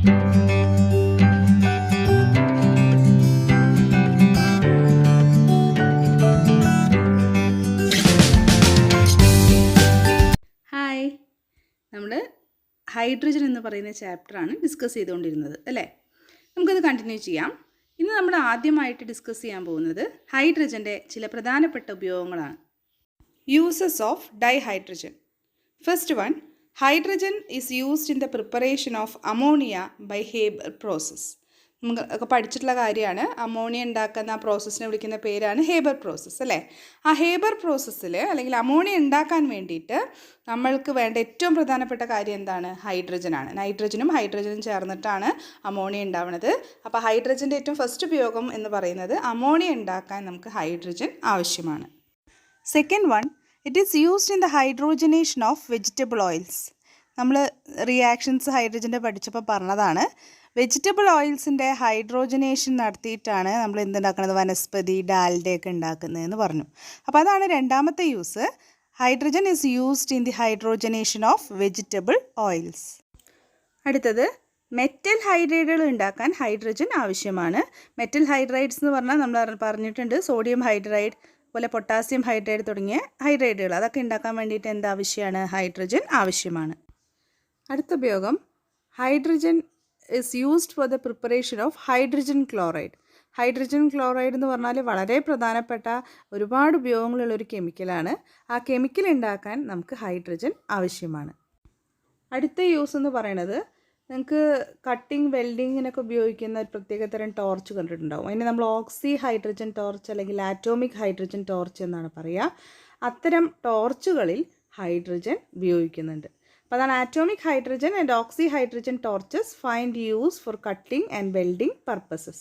Hi, നമ്മൾ hydrogen എന്ന് പറയുന്ന ചാപ്റ്ററാണ് ഡിസ്കസ് ചെയ്തുകൊണ്ടിരുന്നത് അല്ലേ? നമുക്കത് കണ്ടിന്യൂ ചെയ്യാം. ഇന്ന് നമ്മൾ ആദ്യമായിട്ട് ഡിസ്കസ് ചെയ്യാൻ പോകുന്നത് ഹൈഡ്രജൻ്റെ ചില പ്രധാനപ്പെട്ട ഉപയോഗങ്ങളാണ്. Uses of dihydrogen. First one, hydrogen is used in the preparation of ammonia by Haber process. നമുക്ക് പഠിച്ചിട്ടുള്ള കാര്യമാണ്. അമോണിയ ഉണ്ടാക്കുന്ന ആ പ്രോസസ്സിനെ വിളിക്കുന്ന പേരാണ് ഹേബർ പ്രോസസ്സ് അല്ലേ? ആ ഹേബർ പ്രോസസ്സിൽ അല്ലെങ്കിൽ അമോണിയ ഉണ്ടാക്കാൻ വേണ്ടിയിട്ട് നമ്മൾക്ക് വേണ്ട ഏറ്റവും പ്രധാനപ്പെട്ട കാര്യം എന്താണ്? ഹൈഡ്രജനാണ്. ഹൈഡ്രജനും ചേർന്നിട്ടാണ് അമോണിയ ഉണ്ടാവുന്നത്. അപ്പോൾ ഹൈഡ്രജൻ്റെ ഏറ്റവും ഫസ്റ്റ് ഉപയോഗം എന്ന് പറയുന്നത് അമോണിയ ഉണ്ടാക്കാൻ നമുക്ക് ഹൈഡ്രജൻ ആവശ്യമാണ്. Second one, it is used in the hydrogenation of vegetable oils. നമ്മൾ റിയാക്ഷൻസ് ഹൈഡ്രജൻ്റെ പഠിച്ചപ്പോൾ പറഞ്ഞതാണ്. വെജിറ്റബിൾ ഓയിൽസിൻ്റെ ഹൈഡ്രോജനേഷൻ നടത്തിയിട്ടാണ് നമ്മൾ എന്തുണ്ടാക്കുന്നത്? വനസ്പതി, ഡാൽഡയൊക്കെ ഉണ്ടാക്കുന്നതെന്ന് പറഞ്ഞു. അപ്പോൾ അതാണ് രണ്ടാമത്തെ use. Hydrogen is used in the hydrogenation of vegetable oils. അടുത്തത്, മെറ്റൽ ഹൈഡ്രൈഡുകൾ ഉണ്ടാക്കാൻ ഹൈഡ്രജൻ ആവശ്യമാണ്. മെറ്റൽ ഹൈഡ്രൈഡ്സ് എന്ന് പറഞ്ഞാൽ നമ്മൾ പറഞ്ഞിട്ടുണ്ട്, സോഡിയം ഹൈഡ്രൈഡ്, അതുപോലെ പൊട്ടാസ്യം ഹൈഡ്രൈഡ് തുടങ്ങിയ ഹൈഡ്രൈഡുകൾ, അതൊക്കെ ഉണ്ടാക്കാൻ വേണ്ടിയിട്ട് എന്താവശ്യമാണ്? ഹൈഡ്രജൻ ആവശ്യമാണ്. അടുത്ത ഉപയോഗം, hydrogen is used for the preparation of hydrogen chloride. Hydrogen chloride എന്ന് പറഞ്ഞാൽ വളരെ പ്രധാനപ്പെട്ട ഒരുപാട് ഉപയോഗങ്ങളുള്ള ഒരു കെമിക്കലാണ്. ആ കെമിക്കൽ ഉണ്ടാക്കാൻ നമുക്ക് ഹൈഡ്രജൻ ആവശ്യമാണ്. അടുത്ത യൂസ് എന്ന് പറയുന്നത്, നിങ്ങൾക്ക് കട്ടിങ്, വെൽഡിങ്ങിനൊക്കെ ഉപയോഗിക്കുന്ന ഒരു പ്രത്യേക തരം ടോർച്ച് കണ്ടിട്ടുണ്ടാവും. അതിന് നമ്മൾ ഓക്സി ഹൈഡ്രജൻ ടോർച്ച് അല്ലെങ്കിൽ ആറ്റോമിക് ഹൈഡ്രജൻ ടോർച്ച് എന്നാണ് പറയുക. അത്തരം ടോർച്ചുകളിൽ ഹൈഡ്രജൻ ഉപയോഗിക്കുന്നുണ്ട്. അപ്പോൾ അതാണ് atomic hydrogen and oxy hydrogen torches find use for cutting and welding purposes.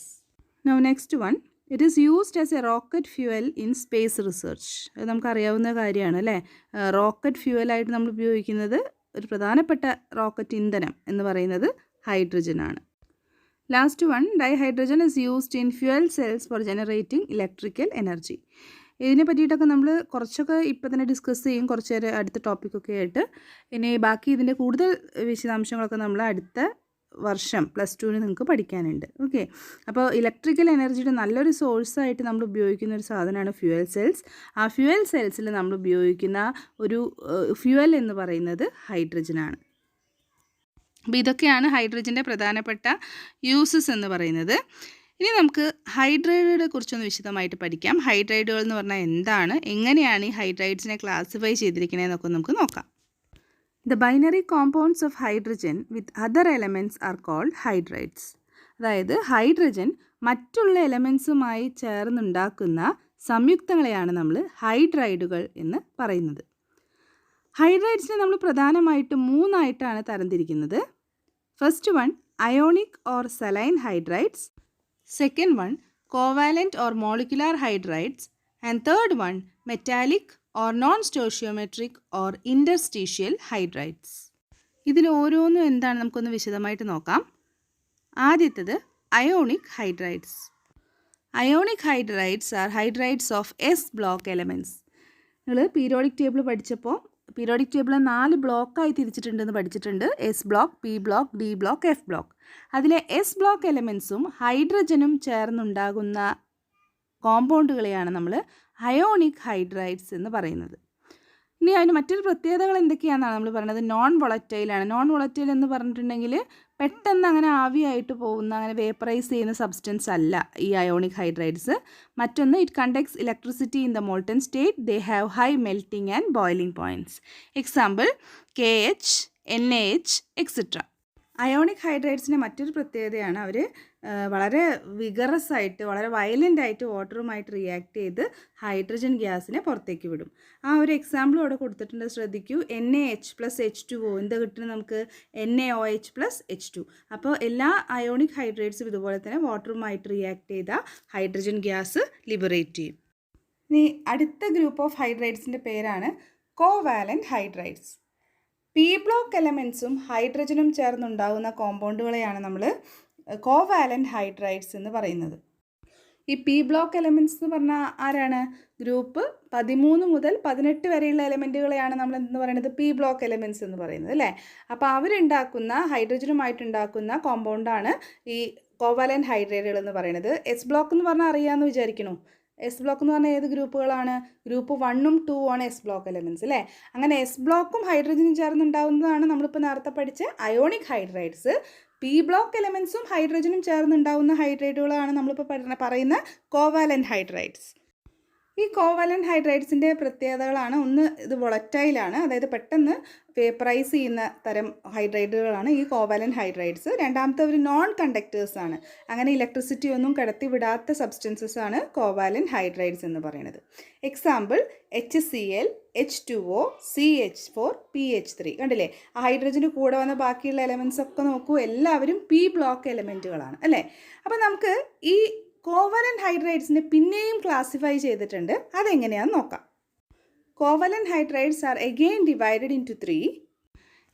Now next one, it is used as A rocket fuel in space research. അത് നമുക്കറിയാവുന്ന കാര്യമാണ് അല്ലേ? റോക്കറ്റ് ഫ്യൂവലായിട്ട് നമ്മൾ ഉപയോഗിക്കുന്നത്, ഒരു പ്രധാനപ്പെട്ട റോക്കറ്റ് ഇന്ധനം എന്ന് പറയുന്നത് ഹൈഡ്രജനാണ്. Last one, dihydrogen is used in fuel cells for generating electrical energy. ഇതിനെ പറ്റിയിട്ടൊക്കെ നമ്മൾ കുറച്ചൊക്കെ ഇപ്പോൾ തന്നെ ഡിസ്കസ് ചെയ്യും, കുറച്ച് നേരം അടുത്ത ടോപ്പിക്കൊക്കെ ആയിട്ട്. ഇനി ബാക്കി ഇതിൻ്റെ കൂടുതൽ വിശദാംശങ്ങളൊക്കെ നമ്മൾ അടുത്ത വർഷം +2 നിങ്ങൾക്ക് പഠിക്കാനുണ്ട്. ഓക്കെ, അപ്പോൾ ഇലക്ട്രിക്കൽ എനർജിയുടെ നല്ലൊരു സോഴ്സായിട്ട് നമ്മൾ ഉപയോഗിക്കുന്ന ഒരു സാധനമാണ് ഫ്യൂവൽ സെൽസ്. ആ ഫ്യൂവൽ സെൽസിൽ നമ്മൾ ഉപയോഗിക്കുന്ന ഒരു ഫ്യൂവൽ എന്ന് പറയുന്നത് ഹൈഡ്രജനാണ്. അപ്പോൾ ഇതൊക്കെയാണ് ഹൈഡ്രജൻ്റെ പ്രധാനപ്പെട്ട യൂസസ് എന്ന് പറയുന്നത്. ഇനി നമുക്ക് ഹൈഡ്രൈഡുകളെ കുറിച്ചൊന്ന് വിശദമായിട്ട് പഠിക്കാം. ഹൈഡ്രൈഡുകൾ എന്ന് പറഞ്ഞാൽ എന്താണ്, എങ്ങനെയാണ് ഈ ഹൈഡ്രൈഡ്സിനെ ക്ലാസിഫൈ ചെയ്തിരിക്കുന്നതെന്നൊക്കെ നമുക്ക് നോക്കാം. The binary compounds of hydrogen with other elements are called hydrides. അതായത് ഹൈഡ്രജൻ മറ്റുള്ള എലമെൻറ്റ്സുമായി ചേർന്നുണ്ടാക്കുന്ന സംയുക്തങ്ങളെയാണ് നമ്മൾ ഹൈഡ്രൈഡുകൾ എന്ന് പറയുന്നത്. ഹൈഡ്രൈഡ്സിനെ നമ്മൾ പ്രധാനമായിട്ടും 3ആയിട്ടാണ് തരംതിരിക്കുന്നത്. First one, ionic or saline hydrides. Second one, covalent or molecular hydrides. And third one, metallic or non-stoichiometric or interstitial hydrides. ഇതിൽ ഓരോന്നും എന്താണ് നമുക്കൊന്ന് വിശദമായിട്ട് നോക്കാം. ആദ്യത്തേത് ionic hydrides. Ionic hydrides are hydrides of S block elements. നിങ്ങൾ periodic table പഠിച്ചപ്പോൾ periodic table 4 ബ്ലോക്കായി തിരിച്ചിട്ടുണ്ടെന്ന് പഠിച്ചിട്ടുണ്ട്. S block, P block, D block, F block. അതിലെ എസ് ബ്ലോക്ക് എലമെൻറ്റ്സും ഹൈഡ്രജനും ചേർന്നുണ്ടാകുന്ന കോമ്പൗണ്ടുകളെയാണ് നമ്മൾ അയോണിക് ഹൈഡ്രൈഡ്സ് എന്ന് പറയുന്നത്. ഇനി അതിന് മറ്റൊരു പ്രത്യേകതകൾ എന്തൊക്കെയാണെന്നാണ് നമ്മൾ പറയുന്നത്. നോൺ വൊളറ്റൈലാണ്. നോൺ വൊളറ്റൈൽ എന്ന് പറഞ്ഞിട്ടുണ്ടെങ്കിൽ പെട്ടെന്ന് അങ്ങനെ ആവിയായിട്ട് പോകുന്ന, അങ്ങനെ വേപ്പറൈസ് ചെയ്യുന്ന സബ്സ്റ്റൻസ് അല്ല ഈ അയോണിക് ഹൈഡ്രൈഡ്സ്. മറ്റൊന്ന്, it conducts electricity in the molten state. They have high melting and boiling points. Example KH, NaH etcetera. അയോണിക് ഹൈഡ്രൈഡ്സിൻ്റെ മറ്റൊരു പ്രത്യേകതയാണ് അവർ വളരെ വിഗറസ് ആയിട്ട്, വളരെ വയലൻ്റ് ആയിട്ട് വാട്ടറുമായിട്ട് റിയാക്ട് ചെയ്ത് ഹൈഡ്രജൻ ഗ്യാസിനെ പുറത്തേക്ക് വിടും. ആ ഒരു എക്സാമ്പിൾ ഇവിടെ കൊടുത്തിട്ടുണ്ട്, ശ്രദ്ധിക്കൂ. NaH+H2O എന്താ കിട്ടുന്നത് നമുക്ക്? NaOH+H2. അപ്പോൾ എല്ലാ അയോണിക് ഹൈഡ്രൈഡ്സും ഇതുപോലെ തന്നെ വാട്ടറുമായിട്ട് റിയാക്ട് ചെയ്ത ഹൈഡ്രജൻ ഗ്യാസ് ലിബറേറ്റ് ചെയ്യും. ഇനി അടുത്ത ഗ്രൂപ്പ് ഓഫ് ഹൈഡ്രൈഡ്സിൻ്റെ പേരാണ് കോവാലൻ്റ് ഹൈഡ്രൈഡ്സ്. പി ബ്ലോക്ക് എലമെൻറ്റ്സും ഹൈഡ്രജനും ചേർന്നുണ്ടാകുന്ന കോമ്പൗണ്ടുകളെയാണ് നമ്മൾ കോവാലൻ്റ് ഹൈഡ്രൈഡ്സ് എന്ന് പറയുന്നത്. ഈ പി ബ്ലോക്ക് എലമെൻറ്റ്സ് എന്ന് പറഞ്ഞാൽ ആരാണ്? ഗ്രൂപ്പ് 13 മുതൽ 18 വരെയുള്ള എലമെൻറ്റുകളെയാണ് നമ്മൾ എന്ന് പറയുന്നത് പി ബ്ലോക്ക് എലമെൻറ്റ്സ് എന്ന് പറയുന്നത് അല്ലേ. അപ്പോൾ അവരുണ്ടാക്കുന്ന ഹൈഡ്രജനുമായിട്ടുണ്ടാക്കുന്ന കോമ്പൗണ്ടാണ് ഈ കോവാലൻ്റ് ഹൈഡ്രൈഡുകൾ എന്ന് പറയുന്നത്. എസ് ബ്ലോക്ക് എന്ന് പറഞ്ഞാൽ അറിയാമെന്ന് വിചാരിക്കണു. എസ് ബ്ലോക്ക് എന്ന് പറഞ്ഞാൽ ഏത് ഗ്രൂപ്പുകളാണ്? ഗ്രൂപ്പ് 1ഉം 2ഉം ആണ് എസ് ബ്ലോക്ക് എലമെൻറ്റ്സ് അല്ലേ. അങ്ങനെ എസ് ബ്ലോക്കും ഹൈഡ്രജനും ചേർന്നുണ്ടാവുന്നതാണ് നമ്മളിപ്പോൾ നേരത്തെ പഠിച്ച അയോണിക് ഹൈഡ്രൈഡ്സ്. പി ബ്ലോക്ക് എലമെൻറ്റ്സും ഹൈഡ്രജനും ചേർന്നുണ്ടാവുന്ന ഹൈഡ്രൈഡുകളാണ് നമ്മളിപ്പോൾ പറയുന്ന കോവാലൻ്റ് ഹൈഡ്രൈഡ്സ്. ഈ കോവാലൻ്റ് ഹൈഡ്രൈഡ്സിൻ്റെ പ്രത്യേകതകളാണ്, ഒന്ന് ഇത് വൊളറ്റൈലാണ്, അതായത് പെട്ടെന്ന് വേപ്പറൈസ് ചെയ്യുന്ന തരം ഹൈഡ്രൈഡുകളാണ് ഈ കോവാലൻ്റ് ഹൈഡ്രൈഡ്സ്. രണ്ടാമത്തെ ഒരു നോൺ കണ്ടക്ടേഴ്സാണ്, അങ്ങനെ ഇലക്ട്രിസിറ്റി ഒന്നും കടത്തി വിടാത്ത സബ്സ്റ്റൻസസ് ആണ് കോവാലൻ്റ് ഹൈഡ്രൈഡ്സ് എന്ന് പറയുന്നത്. Example HCl, H2O, CH4, PH3. കണ്ടില്ലേ, ആ ഹൈഡ്രജന് കൂടെ വന്ന ബാക്കിയുള്ള എലമെൻറ്റ്സ് ഒക്കെ നോക്കൂ, എല്ലാവരും പി ബ്ലോക്ക് എലമെൻറ്റുകളാണ് അല്ലേ. അപ്പോൾ നമുക്ക് ഈ കോവാലൻ്റ് ഹൈഡ്രൈഡ്സിനെ പിന്നെയും ക്ലാസിഫൈ ചെയ്തിട്ടുണ്ട്, അതെങ്ങനെയാണെന്ന് നോക്കാം. Covalent hydrides are again divided in to 3: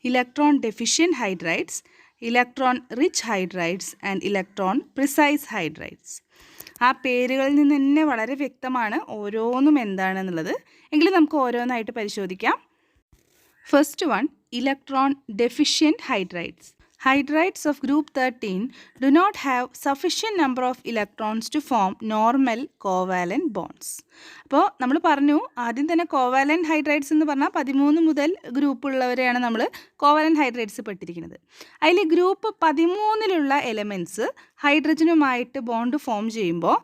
electron deficient hydrides, electron rich hydrides and electron precise hydrides. ആ പേരുകളിൽ നിന്ന് തന്നെ വളരെ വ്യക്തമാണ് ഓരോന്നും എന്താണെന്നുള്ളത്. എങ്കിലും നമുക്ക് ഓരോന്നായിട്ട് പരിശോധിക്കാം. First one, electron deficient hydrides. Hydrides of group 13 do not have sufficient number of electrons to form normal covalent bonds. അപ്പോൾ നമ്മൾ പറഞ്ഞു ആദ്യം തന്നെ കോവാലൻ്റ് ഹൈഡ്രൈഡ്സ് എന്ന് പറഞ്ഞാൽ 13 മുതൽ ഗ്രൂപ്പ് ഉള്ളവരെയാണ് നമ്മൾ കോവാലൻ്റ് ഹൈഡ്രൈഡ്സ് പെട്ടിരിക്കുന്നത്. അതിൽ ഗ്രൂപ്പ് 13ലുള്ള എലമെൻറ്റ്സ് ഹൈഡ്രജനുമായിട്ട് ബോണ്ട് ഫോം ചെയ്യുമ്പോൾ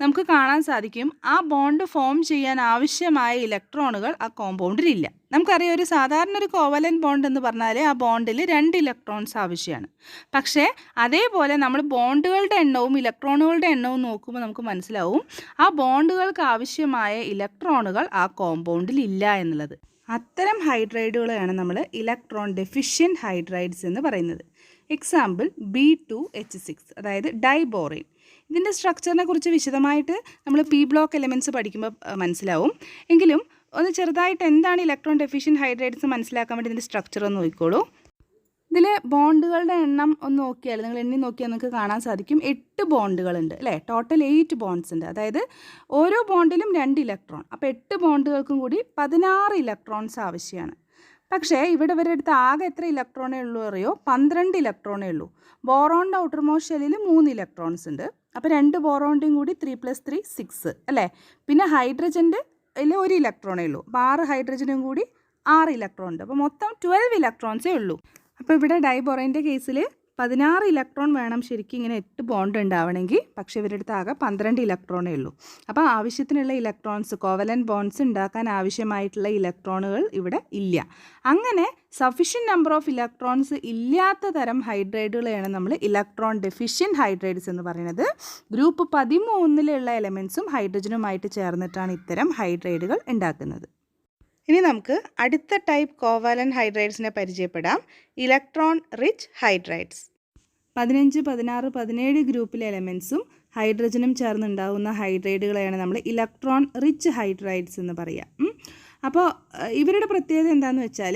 നമുക്ക് കാണാൻ സാധിക്കും ആ ബോണ്ട് ഫോം ചെയ്യാൻ ആവശ്യമായ ഇലക്ട്രോണുകൾ ആ കോമ്പൗണ്ടിലില്ല. നമുക്കറിയാം ഒരു സാധാരണ ഒരു കോവലൻ്റ് ബോണ്ട് എന്ന് പറഞ്ഞാൽ ആ ബോണ്ടിൽ 2 ഇലക്ട്രോൺസ് ആവശ്യമാണ്. പക്ഷേ അതേപോലെ നമ്മൾ ബോണ്ടുകളുടെ എണ്ണവും ഇലക്ട്രോണുകളുടെ എണ്ണവും നോക്കുമ്പോൾ നമുക്ക് മനസ്സിലാവും ആ ബോണ്ടുകൾക്ക് ആവശ്യമായ ഇലക്ട്രോണുകൾ ആ കോമ്പൗണ്ടിൽ ഇല്ല എന്നുള്ളത്. അത്തരം ഹൈഡ്രൈഡുകളെയാണ് നമ്മൾ ഇലക്ട്രോൺ ഡെഫിഷ്യൻറ്റ് ഹൈഡ്രൈഡ്സ് എന്ന് പറയുന്നത്. എക്സാമ്പിൾ B2H6, അതായത് ഡൈബോറൈൻ. ഇതിൻ്റെ സ്ട്രക്ചറിനെ കുറിച്ച് വിശദമായിട്ട് നമ്മൾ പി ബ്ലോക്ക് എലമെൻറ്റ്സ് പഠിക്കുമ്പോൾ മനസ്സിലാവും. എങ്കിലും ഒന്ന് ചെറുതായിട്ട് എന്താണ് ഇലക്ട്രോൺ ഡെഫിഷ്യൻറ്റ് ഹൈഡ്രൈഡ്സ് മനസ്സിലാക്കാൻ വേണ്ടി ഇതിൻ്റെ സ്ട്രക്ചർ ഒന്ന് നോക്കിക്കോളൂ. ഇതിൽ ബോണ്ടുകളുടെ എണ്ണം ഒന്ന് നോക്കിയാൽ നിങ്ങൾ എണ്ണി നോക്കിയാൽ നിങ്ങൾക്ക് കാണാൻ സാധിക്കും 8 ബോണ്ടുകളുണ്ട് അല്ലേ. ടോട്ടൽ 8 ബോണ്ട്സ് ഉണ്ട്, അതായത് ഓരോ ബോണ്ടിലും 2 ഇലക്ട്രോൺ. അപ്പോൾ 8 ബോണ്ടുകൾക്കും കൂടി 16 ഇലക്ട്രോൺസ് ആവശ്യമാണ്. പക്ഷേ ഇവിടെ ഇവരുടെ അടുത്ത് ആകെ എത്ര ഇലക്ട്രോണേ ഉള്ളൂ അറിയോ? 12 ഇലക്ട്രോണേ ഉള്ളൂ. ബോറോണിൻ്റെ ഔട്ടർമോസ്റ്റ് ഷെല്ലിൽ 3 ഇലക്ട്രോൺസ് ഉണ്ട്. അപ്പോൾ 2 ബോറോണിൻ്റെയും കൂടി 3 + 3 6 അല്ലേ. പിന്നെ ഹൈഡ്രജൻ്റെ അതിൽ 1 ഇലക്ട്രോണേ ഉള്ളൂ. അപ്പോൾ 6 ഹൈഡ്രജനും കൂടി 6 ഇലക്ട്രോൺ ഉണ്ട്. അപ്പോൾ മൊത്തം 12 ഇലക്ട്രോൺസേ ഉള്ളൂ. അപ്പോൾ ഇവിടെ ഡൈബോറൈൻ്റെ കേസിൽ 16 ഇലക്ട്രോൺ വേണം ശരിക്കും ഇങ്ങനെ 8 ബോണ്ട് ഉണ്ടാവണമെങ്കിൽ. പക്ഷേ ഇവരുടെ അടുത്ത് ആകെ 12 ഇലക്ട്രോണേ ഉള്ളൂ. അപ്പോൾ ആവശ്യത്തിനുള്ള ഇലക്ട്രോൺസ്, കോവലൻ്റ് ബോണ്ട്സ് ഉണ്ടാക്കാൻ ആവശ്യമായിട്ടുള്ള ഇലക്ട്രോണുകൾ ഇവിടെ ഇല്ല. അങ്ങനെ സഫിഷ്യൻറ്റ് നമ്പർ ഓഫ് ഇലക്ട്രോൺസ് ഇല്ലാത്ത തരം ഹൈഡ്രൈഡുകളെയാണ് നമ്മൾ ഇലക്ട്രോൺ ഡെഫിഷ്യൻറ്റ് ഹൈഡ്രൈഡ്സ് എന്ന് പറയുന്നത്. ഗ്രൂപ്പ് 13ലുള്ള എലമെൻറ്റ്സും ഹൈഡ്രജനുമായിട്ട് ചേർന്നിട്ടാണ് ഇത്തരം ഹൈഡ്രൈഡുകൾ ഉണ്ടാക്കുന്നത്. ഇനി നമുക്ക് അടുത്ത ടൈപ്പ് കോവാലൻ്റ് ഹൈഡ്രൈഡ്സിനെ പരിചയപ്പെടാം, ഇലക്ട്രോൺ റിച്ച് ഹൈഡ്രൈഡ്സ്. 15, 16, 17 ഗ്രൂപ്പിലെ എലമെൻറ്റ്സും ഹൈഡ്രജനും ചേർന്നുണ്ടാകുന്ന ഹൈഡ്രൈഡുകളെയാണ് നമ്മൾ ഇലക്ട്രോൺ റിച്ച് ഹൈഡ്രൈഡ്സ് എന്ന് പറയുക. അപ്പോൾ ഇവരുടെ പ്രത്യേകത എന്താണെന്ന് വെച്ചാൽ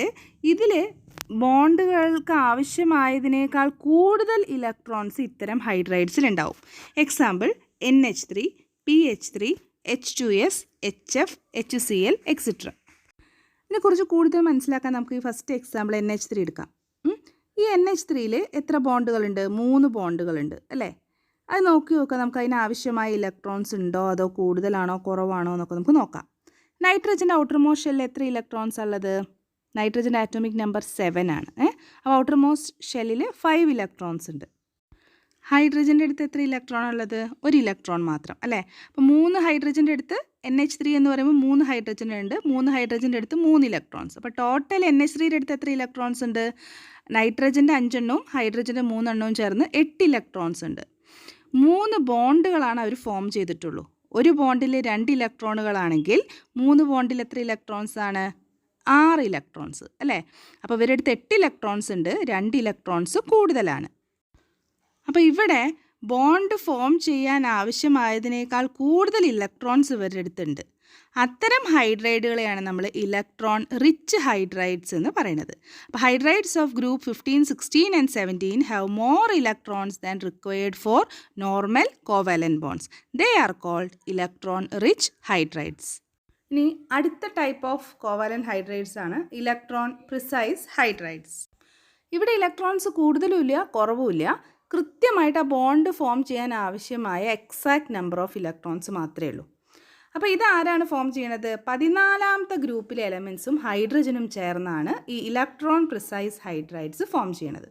ഇതിൽ ബോണ്ടുകൾക്ക് ആവശ്യമായതിനേക്കാൾ കൂടുതൽ ഇലക്ട്രോൺസ് ഇത്തരം ഹൈഡ്രൈഡ്സിലുണ്ടാവും. Example NH3, PH3, H2S, HF, HCl, etc. ഇതിനെക്കുറിച്ച് കൂടുതൽ മനസ്സിലാക്കാൻ നമുക്ക് ഈ ഫസ്റ്റ് എക്സാമ്പിൾ NH3 എടുക്കാം. ഈ NH3യിൽ എത്ര ബോണ്ടുകളുണ്ട്? 3 ബോണ്ടുകളുണ്ട് അല്ലേ. അത് നോക്കി നോക്കാം, നമുക്ക് അതിനാവശ്യമായ ഇലക്ട്രോൺസ് ഉണ്ടോ അതോ കൂടുതലാണോ കുറവാണോ എന്നൊക്കെ നമുക്ക് നോക്കാം. നൈട്രജൻ്റെ ഔട്ടർമോസ്റ്റ് ഷെല്ലിൽ എത്ര ഇലക്ട്രോൺസ് ഉള്ളത്? നൈട്രജൻ്റെ ആറ്റോമിക് നമ്പർ 7 ആണ്. അപ്പോൾ ഔട്ടർമോസ്റ്റ് ഷെല്ലിൽ 5 ഇലക്ട്രോൺസ് ഉണ്ട്. ഹൈഡ്രജൻ്റെ അടുത്ത് എത്ര ഇലക്ട്രോൺ ഉള്ളത്? 1 ഇലക്ട്രോൺ മാത്രം അല്ലേ. അപ്പോൾ 3 ഹൈഡ്രജൻ്റെ അടുത്ത് NH3 എന്ന് പറയുമ്പോൾ 3 ഹൈഡ്രജൻ ഉണ്ട്. 3 ഹൈഡ്രജൻ്റെ അടുത്ത് 3 ഇലക്ട്രോൺസ്. അപ്പോൾ ടോട്ടൽ NH3യുടെ അടുത്ത് എത്ര ഇലക്ട്രോൺസ് ഉണ്ട്? നൈട്രജൻ്റെ 5 എണ്ണവും ഹൈഡ്രജൻ്റെ 3 എണ്ണവും ചേർന്ന് 8 ഇലക്ട്രോൺസ് ഉണ്ട്. 3 ബോണ്ടുകളാണ് അവർ ഫോം ചെയ്തിട്ടുള്ളൂ. ഒരു ബോണ്ടിൽ 2 ഇലക്ട്രോണുകളാണെങ്കിൽ 3 ബോണ്ടിൽ എത്ര ഇലക്ട്രോൺസ് ആണ്? 6 ഇലക്ട്രോൺസ് അല്ലേ. അപ്പോൾ ഇവരുടെ അടുത്ത് 8 ഇലക്ട്രോൺസ് ഉണ്ട്, 2 ഇലക്ട്രോൺസ് കൂടുതലാണ്. അപ്പോൾ ഇവിടെ ബോണ്ട് ഫോം ചെയ്യാൻ ആവശ്യമായതിനേക്കാൾ കൂടുതൽ ഇലക്ട്രോൺസ് ഇവരുടെ അടുത്തുണ്ട്. അത്തരം ഹൈഡ്രൈഡുകളെയാണ് നമ്മൾ ഇലക്ട്രോൺ റിച്ച് ഹൈഡ്രൈഡ്സ് എന്ന് പറയുന്നത്. അപ്പോൾ hydrides of group 15, 16 and 17 have more electrons than required for normal covalent bonds. They are called electron rich hydrides. ഇനി അടുത്ത ടൈപ്പ് ഓഫ് കോവാലന്റ് ഹൈഡ്രൈഡ്സ് ആണ് ഇലക്ട്രോൺ പ്രിസൈസ് ഹൈഡ്രൈഡ്സ്. ഇവിടെ ഇലക്ട്രോൺസ് കൂടുതലുമില്ല കുറവുമില്ല, കൃത്യമായിട്ട് ആ ബോണ്ട് ഫോം ചെയ്യാൻ ആവശ്യമായ എക്സാക്ട് നമ്പർ ഓഫ് ഇലക്ട്രോൺസ് മാത്രമേ ഉള്ളൂ. അപ്പോൾ ഇതാരാണ് ഫോം ചെയ്യണത്? 14ാമത്തെ ഗ്രൂപ്പിലെ എലമെൻസും ഹൈഡ്രജനും ചേർന്നാണ് ഈ ഇലക്ട്രോൺ പ്രിസൈസ് ഹൈഡ്രൈഡ്സ് ഫോം ചെയ്യണത്.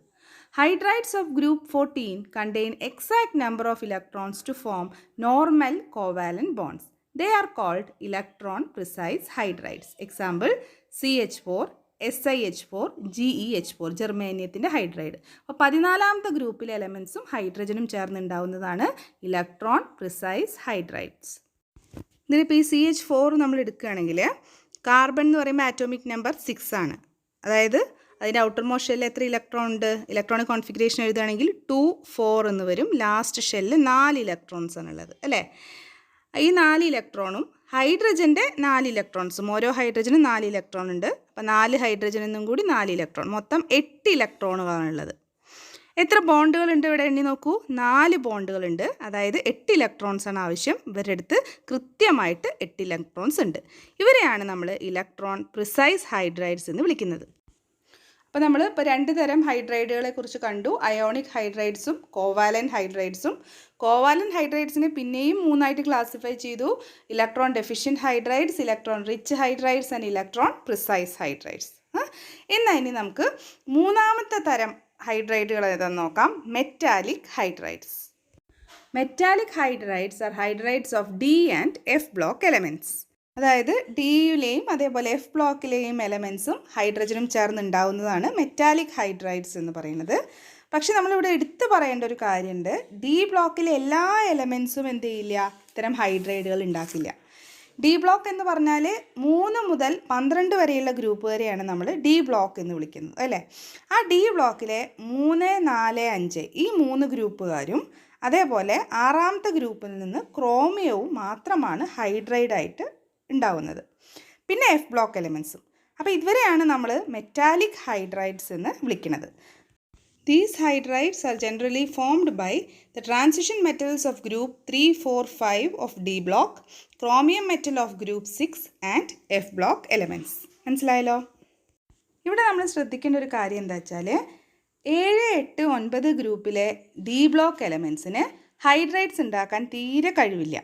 Hydrides of group 14 contain exact number of electrons to form normal covalent bonds. They are called electron precise hydrides. Example CH4, SiH4, GeH4 ജെർമേനിയത്തിൻ്റെ ഹൈഡ്രൈഡ്. അപ്പോൾ 14ാമത്തെ ഗ്രൂപ്പിലെ എലമെൻസും ഹൈഡ്രജനും ചേർന്നുണ്ടാവുന്നതാണ് ഇലക്ട്രോൺ പ്രിസൈസ് ഹൈഡ്രൈഡ്സ്. ഇതിലിപ്പോൾ ഈ CH4 നമ്മൾ എടുക്കുകയാണെങ്കിൽ കാർബൺ എന്ന് പറയുമ്പോൾ ആറ്റോമിക് നമ്പർ 6 ആണ്. അതായത് അതിൻ്റെ ഔട്ടർ മോസ്റ്റ് ഷെല്ലിൽ എത്ര ഇലക്ട്രോൺ ഉണ്ട്? ഇലക്ട്രോണിക് കോൺഫിഗറേഷൻ എഴുതുകയാണെങ്കിൽ 2, 4 എന്ന് വരും. ലാസ്റ്റ് ഷെല്ലിൽ 4 ഇലക്ട്രോൺസ് ആണുള്ളത് അല്ലേ? ഈ 4 ഇലക്ട്രോണും ഹൈഡ്രജൻ്റെ 4 ഇലക്ട്രോൺസും, ഓരോ ഹൈഡ്രജനും 4 ഇലക്ട്രോൺ ഉണ്ട്. അപ്പോൾ 4 ഹൈഡ്രജനും കൂടി 4 ഇലക്ട്രോൺ, മൊത്തം 8 ഇലക്ട്രോണുകളാണുള്ളത്. എത്ര ബോണ്ടുകളുണ്ട് ഇവിടെ എണ്ണി നോക്കൂ. 4 ബോണ്ടുകളുണ്ട്. അതായത് 8 ഇലക്ട്രോൺസാണ് ആവശ്യം. ഇവരുടെ അടുത്ത് കൃത്യമായിട്ട് 8 ഇലക്ട്രോൺസ് ഉണ്ട്. ഇവരെയാണ് നമ്മൾ ഇലക്ട്രോൺ പ്രിസൈസ് ഹൈഡ്രൈഡ്സ് എന്ന് വിളിക്കുന്നത്. അപ്പോൾ നമ്മൾ ഇപ്പോൾ 2 തരം ഹൈഡ്രൈഡുകളെ കുറിച്ച് കണ്ടു. അയോണിക് ഹൈഡ്രൈഡ്സും കോവാലന്റ് ഹൈഡ്രൈഡ്സും. കോവാലന്റ് ഹൈഡ്രൈഡ്സിനെ പിന്നെയും 3ആയിട്ട് ക്ലാസിഫൈ ചെയ്തു. Electron deficient hydrides, electron rich hydrides and electron precise hydrides. എന്നാൽ ഇനി നമുക്ക് 3ാമത്തെ തരം ഹൈഡ്രൈഡുകൾ ഏതാണെന്ന് നോക്കാം. Metallic hydrides. Metallic hydrides are hydrides of D and F block elements. അതായത് ഡിയിലെയും അതേപോലെ F ബ്ലോക്കിലെയും എലമെൻസും ഹൈഡ്രജനും ചേർന്നുണ്ടാവുന്നതാണ് മെറ്റാലിക് ഹൈഡ്രൈഡ്സ് എന്ന് പറയുന്നത്. പക്ഷെ നമ്മളിവിടെ എടുത്തു പറയേണ്ട ഒരു കാര്യമുണ്ട്. D ബ്ലോക്കിലെ എല്ലാ എലമെൻസും എന്ത് ചെയ്യില്ല? ഇത്തരം ഹൈഡ്രൈഡുകൾ ഉണ്ടാക്കില്ല. D ബ്ലോക്ക് എന്ന് പറഞ്ഞാൽ 3 മുതൽ 12 വരെയുള്ള ഗ്രൂപ്പ് വരെയാണ് നമ്മൾ D ബ്ലോക്ക് എന്ന് വിളിക്കുന്നത് അല്ലേ? ആ D ബ്ലോക്കിലെ 3, 4, 5 ഈ 3 ഗ്രൂപ്പുകാരും അതേപോലെ 6ാമത്തെ ഗ്രൂപ്പിൽ നിന്ന് ക്രോമിയവും മാത്രമാണ് ഹൈഡ്രൈഡായിട്ട് ഉണ്ടാവുന്നത്. പിന്നെ F ബ്ലോക്ക് എലമെൻസും. അപ്പോൾ ഇവരെയാണ് നമ്മൾ മെറ്റാലിക് ഹൈഡ്രൈഡ്സ് എന്ന് വിളിക്കുന്നത്. These hydrides are generally formed by the transition metals of group 3, 4, 5 of D block, chromium metal of group 6 and F block elements. മനസ്സിലായല്ലോ? ഇവിടെ നമ്മൾ ശ്രദ്ധിക്കേണ്ട ഒരു കാര്യം എന്താ വെച്ചാൽ 7, 8, 9 ഗ്രൂപ്പിലെ D ബ്ലോക്ക് എലമെൻസിന് ഹൈഡ്രൈഡ്സ് ഉണ്ടാക്കാൻ തീരെ കഴിവില്ല.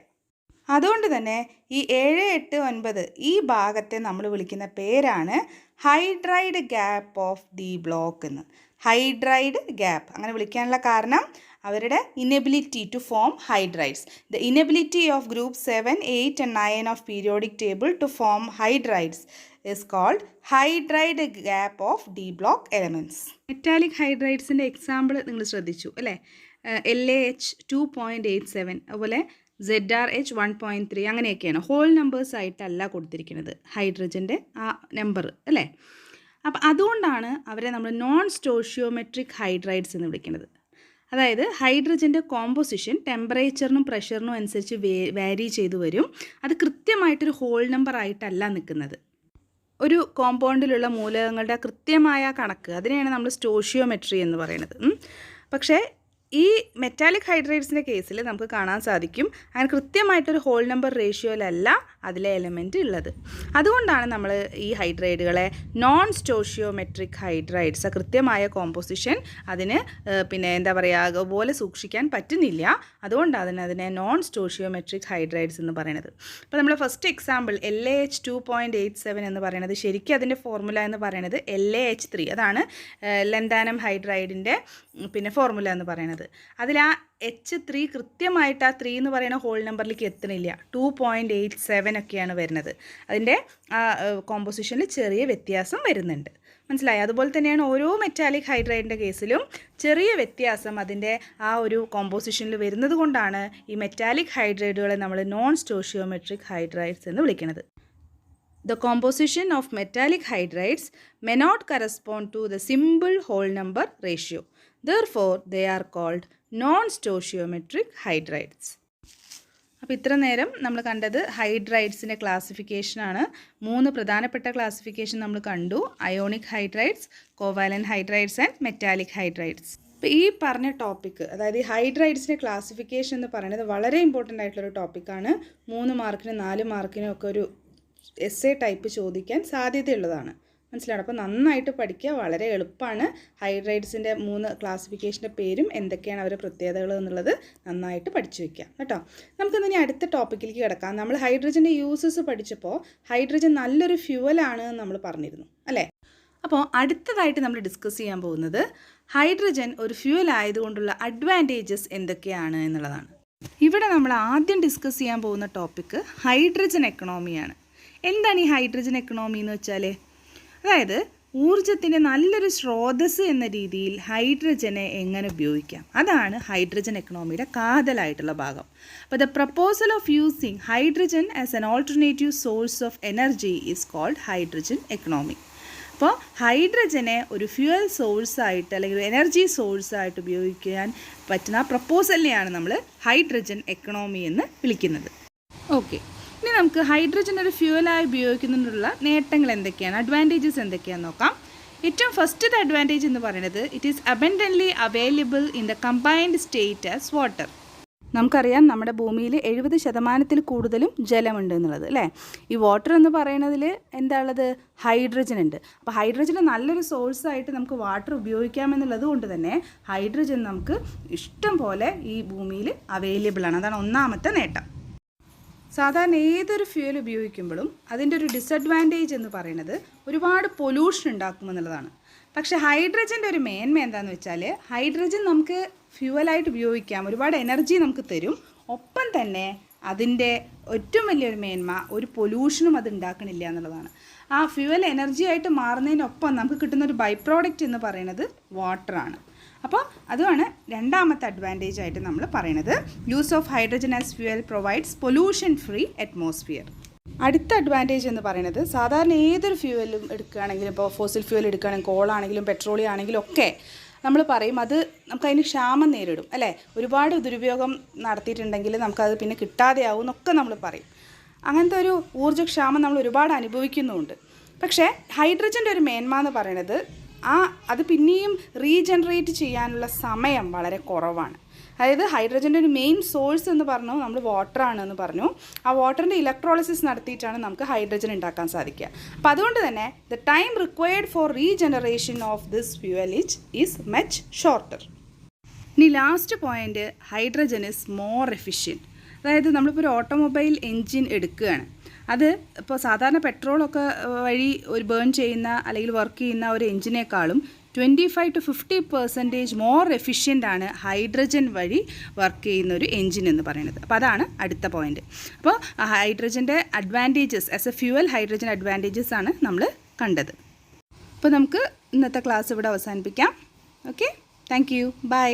അതുകൊണ്ട് തന്നെ ഈ 7, 8, 9 ഈ ഭാഗത്തെ നമ്മൾ വിളിക്കുന്ന പേരാണ് hydride gap of D block എന്ന്. ഹൈഡ്രൈഡ് ഗ്യാപ്പ് അങ്ങനെ വിളിക്കാനുള്ള കാരണം അവരുടെ inability to form hydrides. The inability of group 7, 8 and 9 of periodic table to form hydrides is called hydride gap of D block elements. Metallic ഹൈഡ്രൈഡ്സിൻ്റെ example നിങ്ങൾ ശ്രദ്ധിച്ചു അല്ലേ? LaH 2.87 അതുപോലെ ZrH 1.3 അങ്ങനെയൊക്കെയാണ്. ഹോൾ നമ്പേഴ്സ് ആയിട്ടല്ല കൊടുത്തിരിക്കുന്നത് ഹൈഡ്രജൻ്റെ ആ നമ്പർ അല്ലേ? അപ്പം അതുകൊണ്ടാണ് അവരെ നമ്മൾ നോൺ സ്റ്റോഷിയോമെട്രിക് ഹൈഡ്രൈഡ്സ് എന്ന് വിളിക്കുന്നത്. അതായത് ഹൈഡ്രജൻ്റെ കോമ്പോസിഷൻ ടെമ്പറേച്ചറിനും പ്രഷറിനും അനുസരിച്ച് വാരി ചെയ്തു വരും. അത് കൃത്യമായിട്ടൊരു ഹോൾ നമ്പർ ആയിട്ടല്ല നിൽക്കുന്നത്. ഒരു കോമ്പൗണ്ടിലുള്ള മൂലകങ്ങളുടെ കൃത്യമായ കണക്ക് അതിനെയാണ് നമ്മൾ സ്റ്റോഷിയോമെട്രി എന്ന് പറയുന്നത്. പക്ഷേ ഈ മെറ്റാലിക് ഹൈഡ്രൈഡ്സിൻ്റെ കേസിൽ നമുക്ക് കാണാൻ സാധിക്കും അങ്ങനെ കൃത്യമായിട്ടൊരു ഹോൾ നമ്പർ റേഷ്യോയിലല്ല അതിലെ എലമെൻറ്റ് ഉള്ളത്. അതുകൊണ്ടാണ് നമ്മൾ ഈ ഹൈഡ്രൈഡുകളെ നോൺ സ്റ്റോഷിയോമെട്രിക് ഹൈഡ്രൈഡ്സ്, കൃത്യമായ കോമ്പോസിഷൻ അതിന് പിന്നെ എന്താ പറയുക അതുപോലെ സൂക്ഷിക്കാൻ പറ്റുന്നില്ല. അതുകൊണ്ടാണ് അതിനെ നോൺ സ്റ്റോഷിയോമെട്രിക് ഹൈഡ്രൈഡ്സ് എന്ന് പറയുന്നത്. അപ്പോൾ നമ്മൾ ഫസ്റ്റ് എക്സാമ്പിൾ LaH 2.87 എന്ന് പറയുന്നത് ശരിക്കും അതിൻ്റെ ഫോർമുല എന്ന് പറയുന്നത് LaH3 അതാണ് ലെന്താനം ഹൈഡ്രൈഡിൻ്റെ പിന്നെ ഫോർമുല എന്ന് പറയുന്നത്. അതിൽ ആ H3 കൃത്യമായിട്ട് ആ 3 എന്ന് പറയുന്ന ഹോൾ നമ്പറിലേക്ക് എത്തണില്ല. 2.87 ഒക്കെയാണ് വരുന്നത്. അതിൻ്റെ ആ കോമ്പോസിഷനിൽ ചെറിയ വ്യത്യാസം വരുന്നുണ്ട്. മനസ്സിലായി? അതുപോലെ തന്നെയാണ് ഓരോ മെറ്റാലിക് ഹൈഡ്രൈഡിൻ്റെ കേസിലും ചെറിയ വ്യത്യാസം അതിൻ്റെ ആ ഒരു കോമ്പോസിഷനിൽ വരുന്നത് കൊണ്ടാണ് ഈ മെറ്റാലിക് ഹൈഡ്രൈഡുകളെ നമ്മൾ നോൺ സ്റ്റോഷിയോമെട്രിക് ഹൈഡ്രൈഡ്സ് എന്ന് വിളിക്കുന്നത്. The composition of metallic hydrides may not correspond to the simple whole number ratio. Therefore, they are called non-stoichiometric hydrides. അപ്പോൾ ഇത്ര നേരം നമ്മൾ കണ്ടത് ഹൈഡ്രൈഡ്സിൻ്റെ ക്ലാസിഫിക്കേഷനാണ്. 3 പ്രധാനപ്പെട്ട ക്ലാസിഫിക്കേഷൻ നമ്മൾ കണ്ടു. Ionic hydrides, covalent hydrides and metallic hydrides. അപ്പോൾ ഈ പറഞ്ഞ ടോപ്പിക്ക്, അതായത് ഈ ഹൈഡ്രൈഡ്സിൻ്റെ ക്ലാസിഫിക്കേഷൻ എന്ന് പറയുന്നത് വളരെ ഇമ്പോർട്ടൻ്റ് ആയിട്ടുള്ളൊരു ടോപ്പിക്കാണ്. 3 മാർക്കിനും 4 മാർക്കിനും ഒക്കെ ഒരു എസ്സേ ടൈപ്പ് ചോദിക്കാൻ സാധ്യതയുള്ളതാണ്. മനസ്സിലാണ്. അപ്പോൾ നന്നായിട്ട് പഠിക്കുക, വളരെ എളുപ്പമാണ്. ഹൈഡ്രൈഡ്സിൻ്റെ 3 ക്ലാസിഫിക്കേഷൻ്റെ പേരും എന്തൊക്കെയാണ് അവരുടെ പ്രത്യേകതകൾ എന്നുള്ളത് നന്നായിട്ട് പഠിച്ചു വയ്ക്കാം കേട്ടോ. നമുക്കിനി അടുത്ത ടോപ്പിക്കിലേക്ക് കിടക്കാം. നമ്മൾ ഹൈഡ്രജൻ്റെ യൂസസ് പഠിച്ചപ്പോൾ ഹൈഡ്രജൻ നല്ലൊരു ഫ്യൂവലാണ് എന്ന് നമ്മൾ പറഞ്ഞിരുന്നു അല്ലേ. അപ്പോൾ അടുത്തതായിട്ട് നമ്മൾ ഡിസ്കസ് ചെയ്യാൻ പോകുന്നത് ഹൈഡ്രജൻ ഒരു ഫ്യൂവൽ ആയതുകൊണ്ടുള്ള അഡ്വാൻറ്റേജസ് എന്തൊക്കെയാണ് എന്നുള്ളതാണ്. ഇവിടെ നമ്മൾ ആദ്യം ഡിസ്കസ് ചെയ്യാൻ പോകുന്ന ടോപ്പിക്ക് ഹൈഡ്രജൻ എക്കണോമിയാണ്. എന്താണ് ഈ ഹൈഡ്രജൻ എക്കണോമി എന്ന് വെച്ചാൽ, അതായത് ഊർജത്തിൻ്റെ നല്ലൊരു സ്രോതസ്സ് എന്ന രീതിയിൽ ഹൈഡ്രജനെ എങ്ങനെ ഉപയോഗിക്കാം, അതാണ് ഹൈഡ്രജൻ എക്കണോമിയുടെ കാതലായിട്ടുള്ള ഭാഗം. അപ്പോൾ the proposal of using hydrogen as an alternative source of energy is called hydrogen economy. അപ്പോൾ ഹൈഡ്രജനെ ഒരു ഫ്യൂവൽ സോഴ്സായിട്ട് അല്ലെങ്കിൽ ഒരു എനർജി സോഴ്സായിട്ട് ഉപയോഗിക്കാൻ പറ്റുന്ന ആ പ്രപ്പോസലിനെയാണ് നമ്മൾ ഹൈഡ്രജൻ എക്കണോമി എന്ന് വിളിക്കുന്നത്. ഓക്കെ, ഇനി നമുക്ക് ഹൈഡ്രജൻ ഒരു ഫ്യൂവലായി ഉപയോഗിക്കുന്നതിനുള്ള നേട്ടങ്ങൾ എന്തൊക്കെയാണ്, അഡ്വാൻറ്റേജസ് എന്തൊക്കെയാണെന്ന് നോക്കാം. ഏറ്റവും ഫസ്റ്റത്തെ അഡ്വാൻറ്റേജ് എന്ന് പറയുന്നത് it is അബൻഡൻ്റ്ലി available in the combined state as water. നമുക്കറിയാം നമ്മുടെ ഭൂമിയിൽ 70% കൂടുതലും ജലമുണ്ട് എന്നുള്ളത് അല്ലേ. ഈ വാട്ടർ എന്ന് പറയുന്നതിൽ എന്താ ഉള്ളത്, ഹൈഡ്രജൻ ഉണ്ട്. അപ്പോൾ ഹൈഡ്രജൻ നല്ലൊരു സോഴ്സായിട്ട് നമുക്ക് വാട്ടർ ഉപയോഗിക്കാമെന്നുള്ളത് കൊണ്ട് തന്നെ ഹൈഡ്രജൻ നമുക്ക് ഇഷ്ടം പോലെ ഈ ഭൂമിയിൽ അവൈലബിൾ ആണ്. അതാണ് ഒന്നാമത്തെ നേട്ടം. സാധാരണ ഏതൊരു ഫ്യൂവൽ ഉപയോഗിക്കുമ്പോഴും അതിൻ്റെ ഒരു ഡിസഡ്വാൻറ്റേജ് എന്ന് പറയുന്നത് ഒരുപാട് പൊല്യൂഷൻ ഉണ്ടാക്കുമെന്നുള്ളതാണ്. പക്ഷേ ഹൈഡ്രജൻ്റെ ഒരു മേന്മ എന്താണെന്ന് വെച്ചാൽ ഹൈഡ്രജൻ നമുക്ക് ഫ്യൂവലായിട്ട് ഉപയോഗിക്കാം, ഒരുപാട് എനർജി നമുക്ക് തരും. ഒപ്പം തന്നെ അതിൻ്റെ ഏറ്റവും വലിയൊരു മേന്മ ഒരു പൊല്യൂഷനും അത് ഉണ്ടാക്കണില്ല എന്നുള്ളതാണ്. ആ ഫ്യൂവൽ എനർജി ആയിട്ട് മാറുന്നതിനൊപ്പം നമുക്ക് കിട്ടുന്ന ഒരു ബൈ പ്രോഡക്റ്റ് എന്ന് പറയുന്നത് വാട്ടറാണ്. അപ്പോൾ അതുമാണ് രണ്ടാമത്തെ അഡ്വാൻറ്റേജ് ആയിട്ട് നമ്മൾ പറയുന്നത്. Use of hydrogen as fuel provides pollution free atmosphere. അടുത്ത അഡ്വാൻറ്റേജ് എന്ന് പറയുന്നത് സാധാരണ ഏതൊരു ഫ്യൂവലും എടുക്കുകയാണെങ്കിലും, ഇപ്പോൾ ഫോസിൽ ഫ്യൂവൽ എടുക്കുകയാണെങ്കിൽ കോളാണെങ്കിലും പെട്രോളിയം ആണെങ്കിലും ഒക്കെ നമ്മൾ പറയും അത് നമുക്കതിന് ക്ഷാമം നേരിടും അല്ലേ. ഒരുപാട് ദുരുപയോഗം നടത്തിയിട്ടുണ്ടെങ്കിൽ നമുക്കത് പിന്നെ കിട്ടാതെയാവും എന്നൊക്കെ നമ്മൾ പറയും. അങ്ങനത്തെ ഒരു ഊർജ്ജക്ഷാമം നമ്മൾ ഒരുപാട് അനുഭവിക്കുന്നുമുണ്ട്. പക്ഷേ ഹൈഡ്രജൻ്റെ ഒരു മേന്മ എന്ന് പറയുന്നത് അത് പിന്നെയും റീജനറേറ്റ് ചെയ്യാനുള്ള സമയം വളരെ കുറവാണ്. അതായത് ഹൈഡ്രജൻ്റെ ഒരു മെയിൻ സോഴ്സ് എന്ന് പറഞ്ഞു നമ്മൾ വാട്ടറാണെന്ന് പറഞ്ഞു. ആ വാട്ടറിൻ്റെ ഇലക്ട്രോളിസിസ് നടത്തിയിട്ടാണ് നമുക്ക് ഹൈഡ്രജൻ ഉണ്ടാക്കാൻ സാധിക്കുക. അപ്പോൾ അതുകൊണ്ട് തന്നെ the time required for regeneration of this fuel is much shorter. ഇനി last point, hydrogen is more efficient. അതായത് നമ്മളിപ്പോൾ ഒരു ഓട്ടോമൊബൈൽ എൻജിൻ എടുക്കുകയാണ്, അത് ഇപ്പോൾ സാധാരണ പെട്രോളൊക്കെ വഴി ഒരു ബേൺ ചെയ്യുന്ന അല്ലെങ്കിൽ വർക്ക് ചെയ്യുന്ന ഒരു എൻജിനേക്കാളും 25 to 50% മോർ എഫിഷ്യൻ്റ് ആണ് ഹൈഡ്രജൻ വഴി വർക്ക് ചെയ്യുന്ന ഒരു എൻജിൻ എന്ന് പറയുന്നത്. അപ്പോൾ അതാണ് അടുത്ത പോയിൻ്റ്. അപ്പോൾ ഹൈഡ്രജൻ്റെ advantages as a fuel, hydrogen advantages ആണ് നമ്മൾ കണ്ടത്. അപ്പോൾ നമുക്ക് ഇന്നത്തെ ക്ലാസ് ഇവിടെ അവസാനിപ്പിക്കാം. Okay, thank you, by.